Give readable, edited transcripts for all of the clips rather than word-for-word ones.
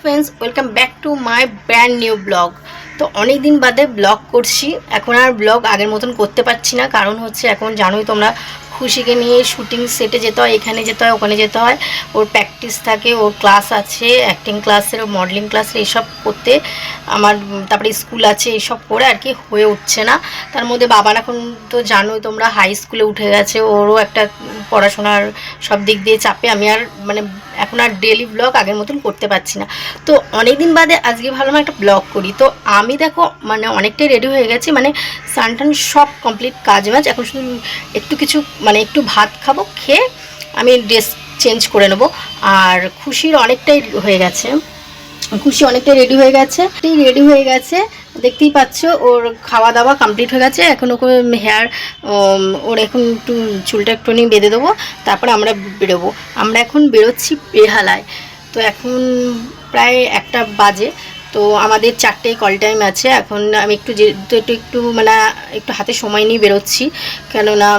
Friends, welcome back to my brand new blog. তো অনেক দিন বাদে ব্লগ করছি। এখন আর ব্লগ আগের মতন করতে পারছি না, কারণ হচ্ছে এখন জানোই তোমরা, খুশিকে নিয়ে শুটিং সেটে যেতে হয়, এখানে যেতে হয়, ওখানে যেতে হয়, ওর প্র্যাকটিস থাকে, ওর ক্লাস আছে, অ্যাক্টিং ক্লাসের, ওর মডেলিং ক্লাসের, এইসব করতে আমার, তারপরে স্কুল আছে, এইসব করে আর কি হয়ে উঠছে না। তার মধ্যে বাবার এখন তো জানোই তোমরা, হাই স্কুলে উঠে গেছে, ওরও একটা পড়াশোনার সব দিক দিয়ে চাপে আমি আর মানে এখন আর ডেলি ব্লগ আগের মতন করতে পারছি না। তো অনেক দিন বাদে আজকে ভাবলাম একটা ব্লগ করি। তো আমি দেখো মানে অনেকটাই রেডি হয়ে গেছি, মানে স্নান সব কমপ্লিট, কাজ বাজ, এখন শুধু একটু কিছু মানে একটু ভাত খাবো, খেয়ে আমি ড্রেস চেঞ্জ করে নেবো। আর খুশির অনেকটাই হয়ে গেছে, খুশি অনেকটাই রেডি হয়ে গেছে, দেখতেই পাচ্ছ। ওর খাওয়া দাওয়া কমপ্লিট হয়ে গেছে। এখন ওকে হেয়ার, ওর এখন একটু চুলটা একটুখানি বেঁধে দেবো, তারপরে আমরা বেরোবো। আমরা এখন বেরোচ্ছি বেহালায়। তো এখন প্রায় 1টা বাজে। তো আমাদের 4টেয় কল টাইম আছে। এখন আমি একটু যেহেতু একটু মানে একটু হাতে সময় নিয়ে বেরোচ্ছি, কেননা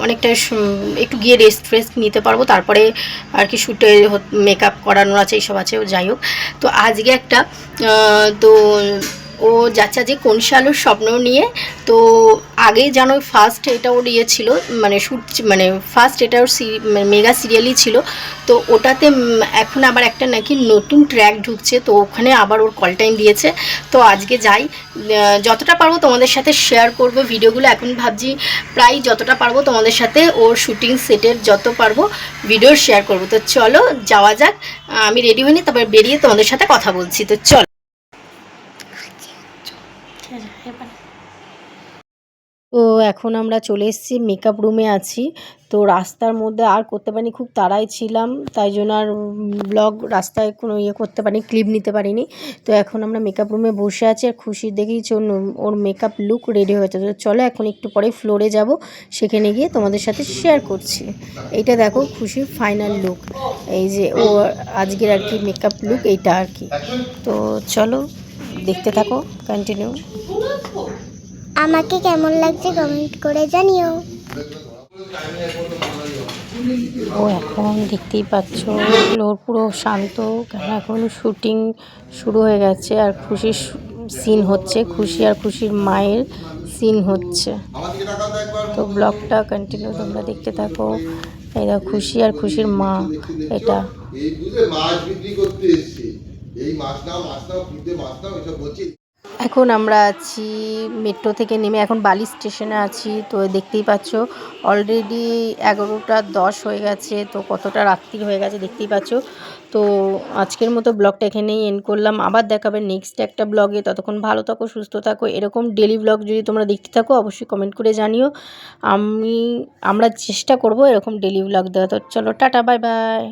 অনেকটা একটু গিয়ে রেস্ট ফ্রেস্ট নিতে পারবো, তারপরে আর কি শ্যুটে মেকআপ করানোর আছে, এইসব আছে। যাই হোক, তো আজকে একটা তো ও যাচ্ছে যে কনসা আলুর স্বপ্ন নিয়ে। তো আগে জানো ফার্স্ট এটা ওর ইয়ে ছিল, মানে শ্যুট, মানে ফার্স্ট এটা ওর মেগা সিরিয়ালই ছিল। তো ওটাতে এখন আবার একটা নাকি নতুন ট্র্যাক ঢুকছে, তো ওখানে আবার ওর কল টাইম দিয়েছে। তো আজকে যাই, যতটা পারবো তোমাদের সাথে শেয়ার করব ভিডিওগুলো। এখন ভাবছি প্রায় যতটা পারবো তোমাদের সাথে ওর শুটিং সেটের যত পারবো ভিডিও শেয়ার করব। তো চলো যাওয়া যাক। আমি রেডি হইনি, তারপর বেরিয়ে তোমাদের সাথে কথা বলছি। তো চলো। তো এখন আমরা চলে এসেছি, মেকআপ রুমে আছি। তো রাস্তার মধ্যে আর করতে পারিনি, খুব তাড়ায় ছিলাম, তাই জন্য আর ব্লগ রাস্তায় কোনো ইয়ে করতে পারিনি, ক্লিপ নিতে পারিনি। তো এখন আমরা মেকআপ রুমে বসে আছি, আর খুশি দেখেই ওর মেকআপ লুক রেডি হয়েছে। তো চলো এখন একটু পরে ফ্লোরে যাব, সেখানে গিয়ে তোমাদের সাথে শেয়ার করছি। এইটা দেখো খুশির ফাইনাল লুক, এই যে ও আজকের আর কি মেকআপ লুক এইটা আর কি। তো চলো দেখতে থাকো, কন্টিনিউ। আমাকে কেমন লাগছে কমেন্ট করে জানিও। ও এখন দেখতেই পাচ্ছ ওর পুরো শান্ত, কেন এখন শুটিং শুরু হয়ে গেছে, আর খুশির সিন হচ্ছে, খুশি আর খুশির মায়ের সিন হচ্ছে। তো ব্লগটা কন্টিনিউ তোমরা দেখতে থাকো। এই দেখো খুশি আর খুশির মা, এটা এখন আমরা আছি মেট্রো থেকে নেমে, এখন বালি স্টেশনে আছি। তো দেখতেই পাচ্ছ অলরেডি 11টা 10 হয়ে গেছে। তো কতটা রাত্রি হয়ে গেছে দেখতেই পাচ্ছ। তো আজকের মতো ব্লগটা এখানেই এন্ড করলাম, আবার দেখাবে নেক্সট একটা ব্লগে। ততক্ষণ ভালো থাকো, সুস্থ থাকো। এরকম ডেলি ব্লগ যদি তোমরা দেখতে থাকো অবশ্যই কমেন্ট করে জানিও। আমরা চেষ্টা করব এরকম ডেলি ব্লগ দেওয়া। তো চলো টাটা, বাই বাই।